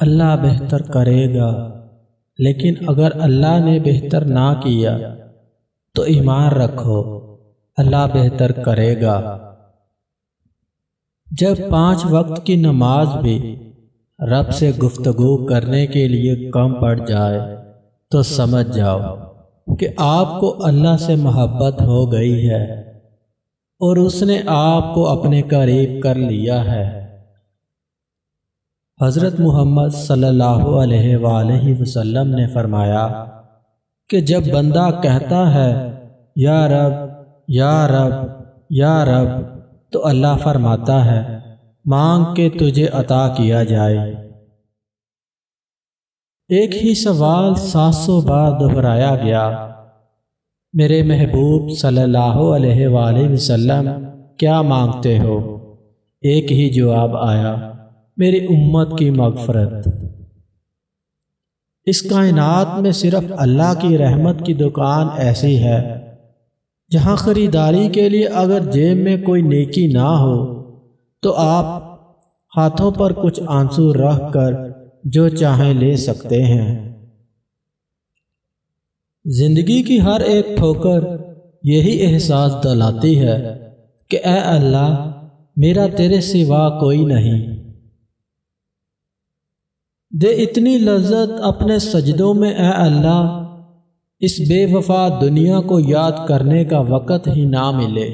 اللہ بہتر کرے گا، لیکن اگر اللہ نے بہتر نہ کیا تو ایمان رکھو اللہ بہتر کرے گا۔ جب 5 وقت کی نماز بھی رب سے گفتگو کرنے کے لیے کم پڑ جائے تو سمجھ جاؤ کہ آپ کو اللہ سے محبت ہو گئی ہے اور اس نے آپ کو اپنے قریب کر لیا ہے۔ حضرت محمد صلی اللہ علیہ وآلہ وسلم نے فرمایا کہ جب بندہ کہتا ہے یا رب یا رب یا رب تو اللہ فرماتا ہے مانگ کے تجھے عطا کیا جائے۔ ایک ہی سوال 700 بار دہرایا گیا، میرے محبوب صلی اللہ علیہ وآلہ وسلم کیا مانگتے ہو؟ ایک ہی جواب آیا، میری امت کی مغفرت۔ اس کائنات میں صرف اللہ کی رحمت کی دکان ایسی ہے جہاں خریداری کے لیے اگر جیب میں کوئی نیکی نہ ہو تو آپ ہاتھوں پر کچھ آنسو رکھ کر جو چاہیں لے سکتے ہیں۔ زندگی کی ہر ایک ٹھوکر یہی احساس دلاتی ہے کہ اے اللہ میرا تیرے سوا کوئی نہیں۔ دے اتنی لذت اپنے سجدوں میں اے اللہ، اس بے وفا دنیا کو یاد کرنے کا وقت ہی نہ ملے۔